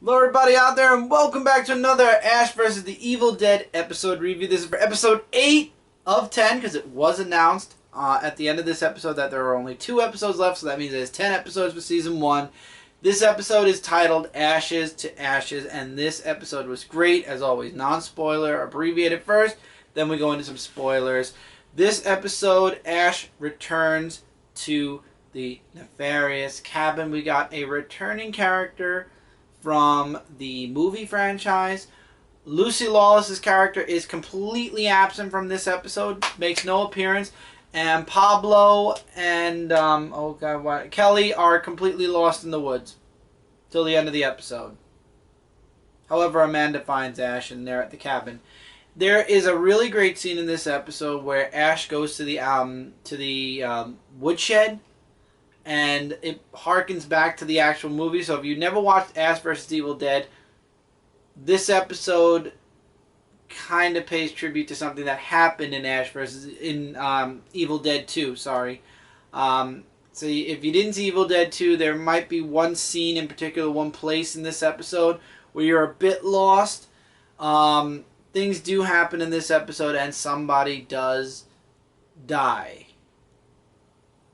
Hello everybody out there and welcome back to another Ash vs. the Evil Dead episode review. This is for episode 8 of 10 because it was announced at the end of this episode that there are only 2 episodes left, so that means there's 10 episodes for season 1. This episode is titled Ashes to Ashes, and this episode was great as always. Non-spoiler, abbreviated first, then we go into some spoilers. This episode, Ash returns to the nefarious cabin. We got a returning character from the movie franchise. Lucy Lawless's character is completely absent from this episode, makes no appearance, and Pablo and Kelly are completely lost in the woods till the end of the episode. However, Amanda finds Ash and they're at the cabin. There is a really great scene in this episode where Ash goes to the woodshed, and it harkens back to the actual movie. So if you never watched Ash vs. Evil Dead, this episode kind of pays tribute to something that happened in Evil Dead 2. Sorry. So if you didn't see Evil Dead 2, there might be one scene in particular, one place in this episode where you're a bit lost. Things do happen in this episode, and somebody does die.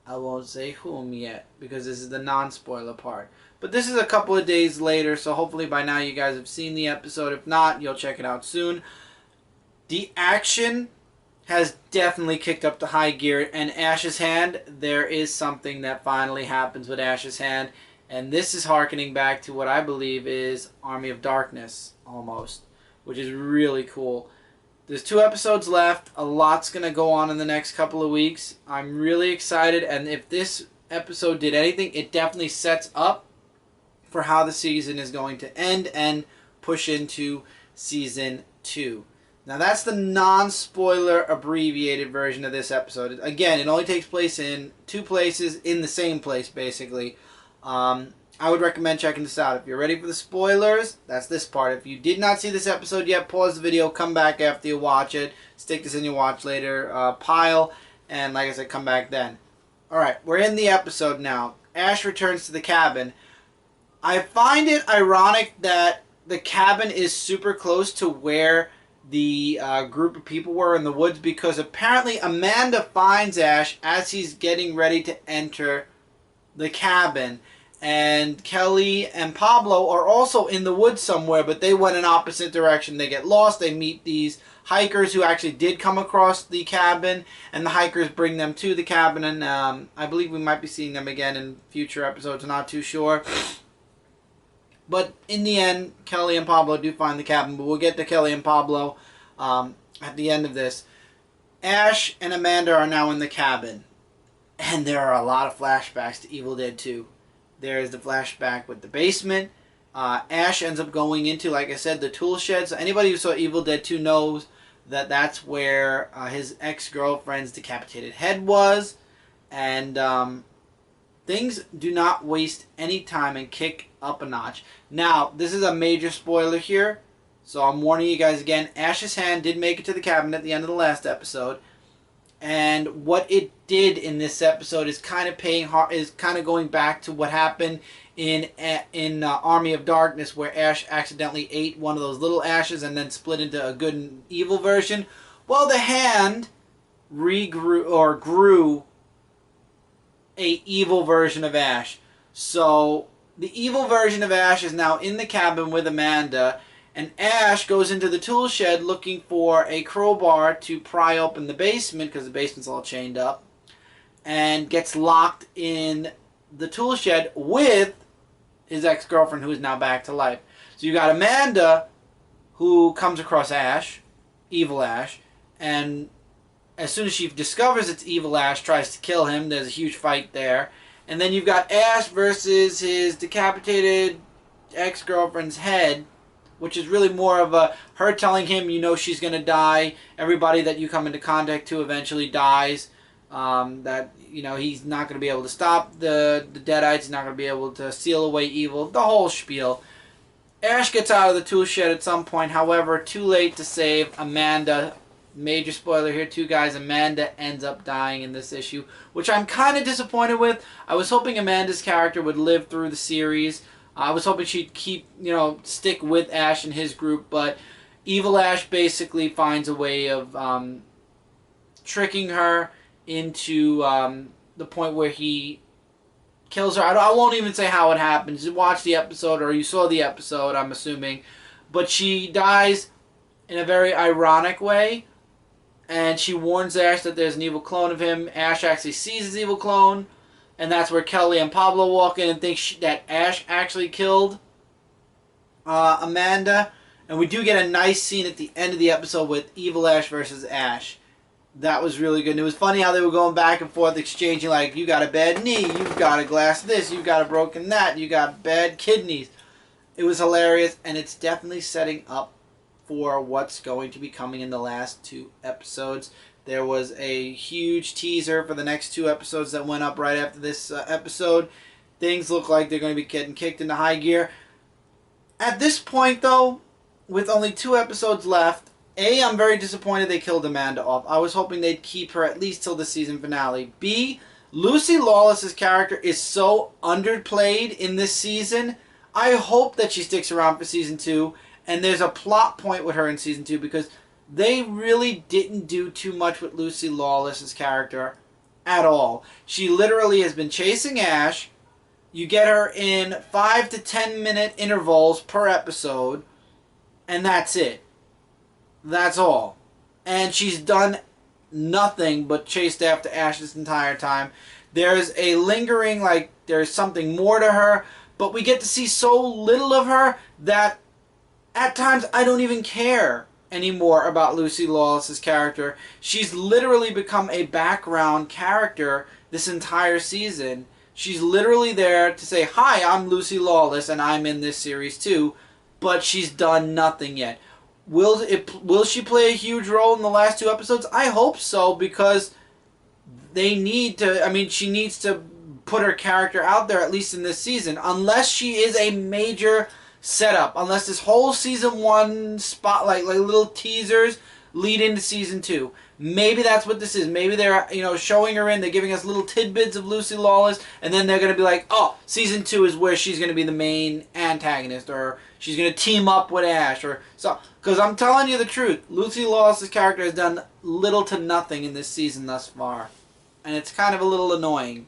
I won't say whom yet, because this is the non-spoiler part. But this is a couple of days later, so hopefully by now you guys have seen the episode. If not, you'll check it out soon. The action has definitely kicked up to high gear, and Ash's hand, there is something that finally happens with Ash's hand. And this is harkening back to what I believe is Army of Darkness, almost, which is really cool. There's 2 episodes left. A lot's going to go on in the next couple of weeks. I'm really excited, and if this episode did anything, it definitely sets up for how the season is going to end and push into season 2. Now that's the non-spoiler abbreviated version of this episode. Again, it only takes place in 2 places in the same place, basically. I would recommend checking this out. If you're ready for the spoilers, that's this part. If you did not see this episode yet, pause the video, come back after you watch it, stick this in your watch later pile, and like I said, come back then. Alright, we're in the episode now. Ash returns to the cabin. I find it ironic that the cabin is super close to where the group of people were in the woods, because apparently Amanda finds Ash as he's getting ready to enter the cabin. And Kelly and Pablo are also in the woods somewhere, but they went in opposite direction. They get lost. They meet these hikers who actually did come across the cabin, and the hikers bring them to the cabin. And I believe we might be seeing them again in future episodes. I'm not too sure. But in the end, Kelly and Pablo do find the cabin. But we'll get to Kelly and Pablo at the end of this. Ash and Amanda are now in the cabin. And there are a lot of flashbacks to Evil Dead 2. There's the flashback with the basement. Ash ends up going into, like I said, the tool shed. So anybody who saw Evil Dead 2 knows that that's where his ex-girlfriend's decapitated head was. And things do not waste any time and kick up a notch. Now, this is a major spoiler here, so I'm warning you guys again. Ash's hand did make it to the cabin at the end of the last episode. And what it did in this episode is kind of going back to what happened in Army of Darkness, where Ash accidentally ate one of those little ashes and then split into a good and evil version. Well, the hand grew a evil version of Ash. So the evil version of Ash is now in the cabin with Amanda. And Ash goes into the tool shed looking for a crowbar to pry open the basement, because the basement's all chained up, and gets locked in the tool shed with his ex-girlfriend, who is now back to life. So you got Amanda, who comes across Ash, evil Ash, and as soon as she discovers it's evil Ash, tries to kill him. There's a huge fight there. And then you've got Ash versus his decapitated ex-girlfriend's head, which is really more of her telling him, you know, she's going to die. Everybody that you come into contact to eventually dies. That, you know, he's not going to be able to stop the Deadites. He's not going to be able to seal away evil. The whole spiel. Ash gets out of the tool shed at some point. However, too late to save Amanda. Major spoiler here, too, guys. Amanda ends up dying in this issue, which I'm kind of disappointed with. I was hoping Amanda's character would live through the series. I was hoping she'd keep, stick with Ash and his group, but Evil Ash basically finds a way of tricking her into the point where he kills her. I won't even say how it happens. You watch the episode, or you saw the episode, I'm assuming. But she dies in a very ironic way, and she warns Ash that there's an evil clone of him. Ash actually sees his evil clone, and that's where Kelly and Pablo walk in and think that Ash actually killed Amanda. And we do get a nice scene at the end of the episode with Evil Ash versus Ash. That was really good. And it was funny how they were going back and forth, exchanging like, you got a bad knee, you've got a glass this, you've got a broken that, you got bad kidneys. It was hilarious, and it's definitely setting up for what's going to be coming in the last 2 episodes. There was a huge teaser for the next 2 episodes that went up right after this episode. Things look like they're going to be getting kicked into high gear. At this point, though, with only 2 episodes left, A, I'm very disappointed they killed Amanda off. I was hoping they'd keep her at least till the season finale. B, Lucy Lawless's character is so underplayed in this season. I hope that she sticks around for season 2, and there's a plot point with her in season 2, because they really didn't do too much with Lucy Lawless's character at all. She literally has been chasing Ash. You get her in 5 to 10 minute intervals per episode, and that's it. That's all. And she's done nothing but chased after Ash this entire time. There's a lingering, like, there's something more to her, but we get to see so little of her that at times I don't even care anymore about Lucy Lawless's character. She's literally become a background character this entire season. She's literally there to say, hi, I'm Lucy Lawless and I'm in this series too, but she's done nothing yet. Will she play a huge role in the last 2 episodes? I hope so, because they need to, she needs to put her character out there, at least in this season, unless she is a major setup, unless this whole season 1 spotlight, like little teasers, lead into season 2. Maybe that's what this is. Maybe they're, showing her in, they're giving us little tidbits of Lucy Lawless, and then they're going to be like, oh, season 2 is where she's going to be the main antagonist, or she's going to team up with Ash, or so. Because I'm telling you the truth, Lucy Lawless's character has done little to nothing in this season thus far. And it's kind of a little annoying,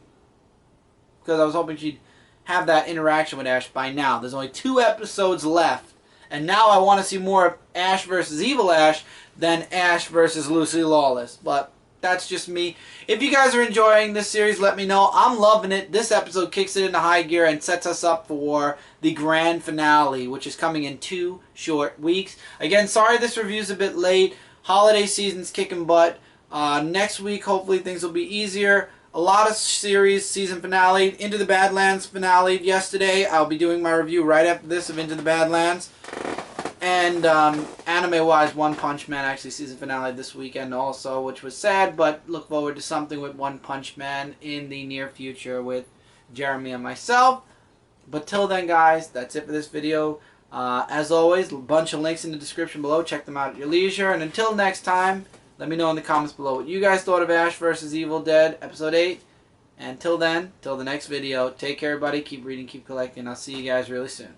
because I was hoping she'd have that interaction with Ash by now. There's only 2 episodes left, and now I want to see more of Ash versus Evil Ash than Ash versus Lucy Lawless. But that's just me. If you guys are enjoying this series, let me know. I'm loving it. This episode kicks it into high gear and sets us up for the grand finale, which is coming in 2 short weeks. Again, sorry this review's a bit late. Holiday season's kicking butt. Next week, hopefully things will be easier. A lot of series, season finale. Into the Badlands finale yesterday. I'll be doing my review right after this of Into the Badlands. And anime-wise, One Punch Man actually season finale this weekend also, which was sad, but look forward to something with One Punch Man in the near future with Jeremy and myself. But till then, guys, that's it for this video. As always, a bunch of links in the description below. Check them out at your leisure. And until next time, let me know in the comments below what you guys thought of Ash vs. Evil Dead Episode 8. And till then, till the next video, take care, everybody. Keep reading, keep collecting. I'll see you guys really soon.